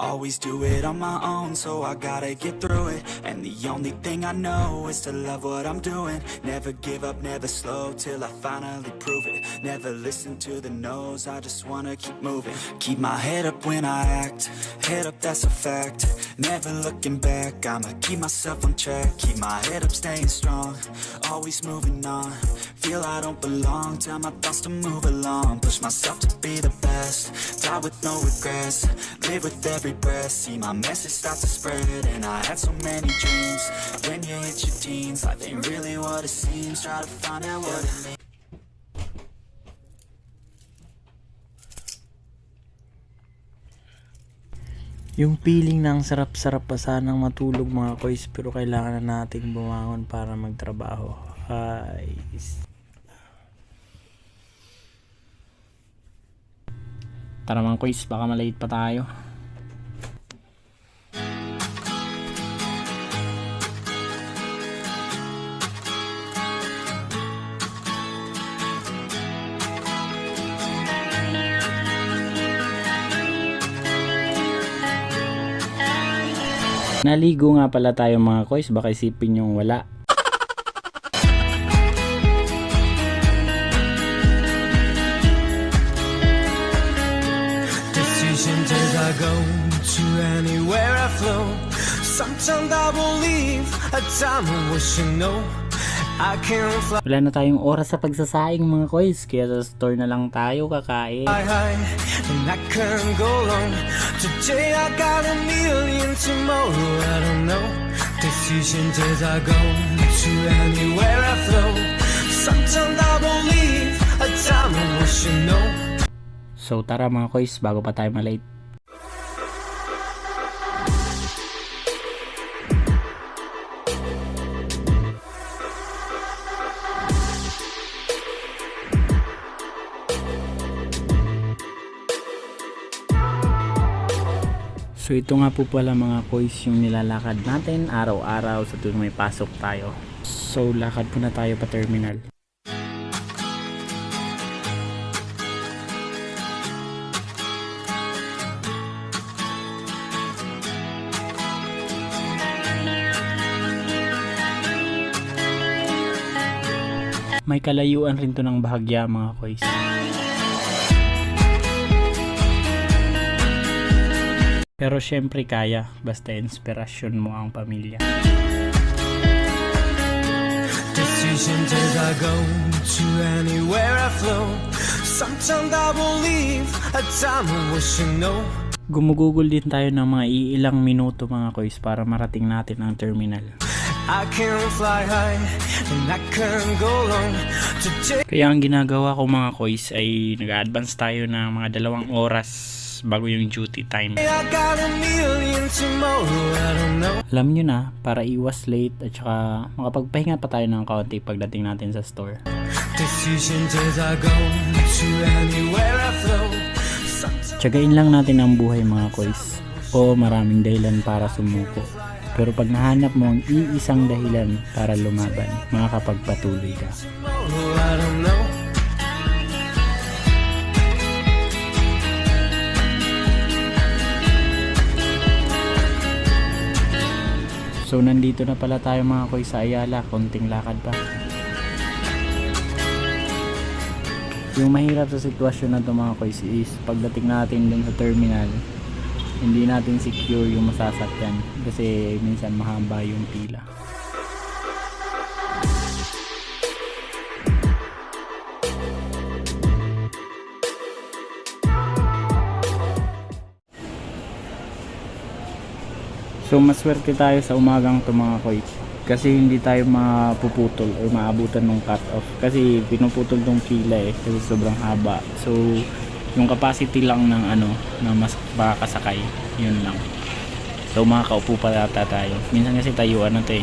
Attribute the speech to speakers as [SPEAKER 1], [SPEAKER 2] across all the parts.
[SPEAKER 1] Always do it on my own, so I gotta get through it. And the only thing I know is to love what I'm doing. Never give up, never slow, till I finally prove it. Never listen to the no's, I just wanna keep moving. Keep my head up when I act, head up, that's a fact. Never looking back, I'ma keep myself on track. Keep my head up, staying strong, always moving on. Feel I don't belong, tell my thoughts to move along. Push myself to be the best, die with no regrets. Live with every breath, see my message start to spread. And I had so many dreams, when you hit your teens, life ain't really what it seems. Try to find out what it means.
[SPEAKER 2] Yung feeling ng sarap-sarap pa sanang matulog mga koys, pero kailangan na nating bumangon para magtrabaho. Tara mga koys, baka malate pa tayo. Naligo nga pala tayo mga koys, baka isipin yung wala.
[SPEAKER 3] Decisions as I go to anywhere I flow. Sometimes I believe, at time I wish you know I can't fly
[SPEAKER 2] Wala na tayong oras sa pagsasaing mga koys, kaya sa store na lang tayo kakain.
[SPEAKER 3] high, and I can't go long. Today I got a million, tomorrow I don't know. Decisions as I go to anywhere I flow. Sometimes I believe, at time I wish you know.
[SPEAKER 2] So tara mga koys, bago pa tayo malate. So ito nga po pala mga koys yung nilalakad natin araw-araw sa tuwing may pasok tayo. So lakad po na tayo pa terminal. May kalayuan rin to ng bahagya mga koys. Pero syempre kaya, basta inspirasyon mo ang pamilya.
[SPEAKER 3] Decisions as I go to anywhere I flow. Sometimes I believe, at time I wish you know.
[SPEAKER 2] Gumugugol din tayo ng mga iilang minuto mga koys para marating natin ang terminal.
[SPEAKER 3] I can't fly high, and I can't go long. Today
[SPEAKER 2] Kaya ang ginagawa ko mga koys ay nag-advance tayo ng mga 2 oras bago yung duty time.
[SPEAKER 3] I got a million, tomorrow I don't know.
[SPEAKER 2] Alam nyo na, para iwas late at saka makapagpahinga pa tayo ng kaunti pagdating natin sa store.
[SPEAKER 3] Decisions as I go to anywhere I flow.
[SPEAKER 2] Tiyagain lang natin ang buhay mga koys. O maraming dahilan para sumuko. Pero pag nahanap mo ang iisang dahilan para lumaban, makakapagpatuloy ka.
[SPEAKER 3] Tomorrow I don't know.
[SPEAKER 2] So nandito na pala tayo mga koys sa Ayala, konting lakad pa. Yung mahirap sa sitwasyon na ito mga koys is pagdating natin dun sa terminal, hindi natin secure yung masasakyan kasi minsan mahaba yung pila. So maswerte tayo sa umagang to mga koy kasi hindi tayo mapuputol or maabutan ng cut off kasi pinuputol tong pila kasi sobrang haba. So yung capacity lang ng na mas makakasakay, yun lang. So makakaupo pa yata tayo. Minsan kasi tayuan na to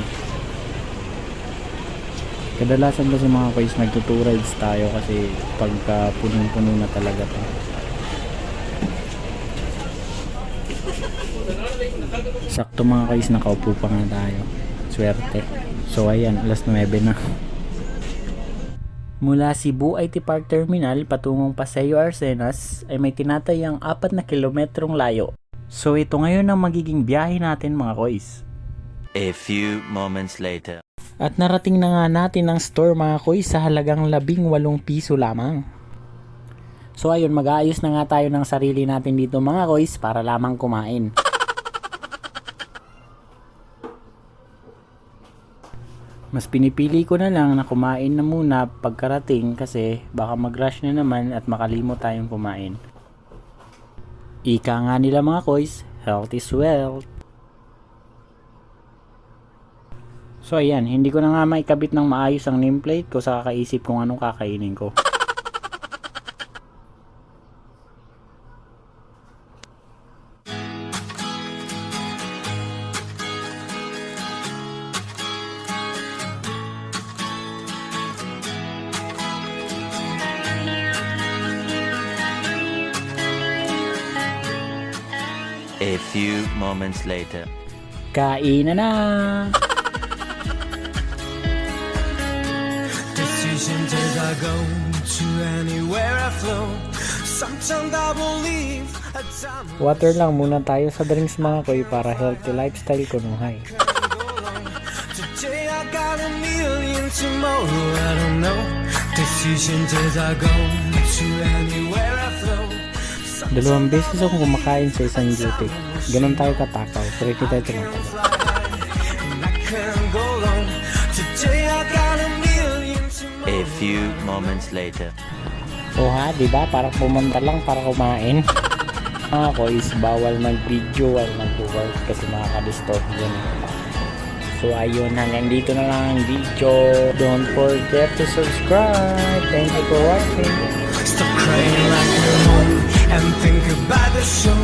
[SPEAKER 2] Kadalasan kasi mga koy nagto-two rides tayo kasi pagka punong-puno na talaga to. Sakto mga guys, nakaupo pa nga tayo. Swerte. So ayan, alas 9 na. Mula Cebu IT Park Terminal patungong Paseo Arcenas ay may tinatayang 4 na kilometrong layo. So ito ngayon ang magiging biyahe natin mga koys.
[SPEAKER 4] A few moments later.
[SPEAKER 2] At narating na nga natin ang store mga koys sa halagang 18 piso lamang. So ayun, mag-aayos na nga tayo ng sarili natin dito mga koys para lamang kumain. Mas pinipili ko na lang na kumain na muna pagkarating kasi baka mag-rush na naman at makalimot tayong kumain. Ika nga nila mga koys, health is wealth. So ayan, hindi ko na nga maikabit ng maayos ang nameplate ko sa kakaisip kung anong kakainin ko.
[SPEAKER 4] A few moments later.
[SPEAKER 2] Kain na!
[SPEAKER 3] Decisions as I go to anywhere I flow. Sometimes I believe a time
[SPEAKER 2] Water lang muna tayo sa drinks mga koy para healthy lifestyle kunuhay.
[SPEAKER 3] can go long. Today I got a million, tomorrow I don't know. Decisions as I go to anywhere I flow.
[SPEAKER 2] Dalawang beses akong kumakain sa isang duty. Ganon tayo katakaw, pero hindi tayo tumatagal.
[SPEAKER 3] And I can go long. Today I got a million, tomorrow.
[SPEAKER 4] A few moments later.
[SPEAKER 2] O ha, diba? Parang pumunta lang para kumain. Mga koys, bawal mag-video while nag-work kasi makaka-distort yun. So ayun, hanggang dito na lang ang video. Don't forget to subscribe. Thank you for watching.
[SPEAKER 3] Stop crying like you're home and think about the show.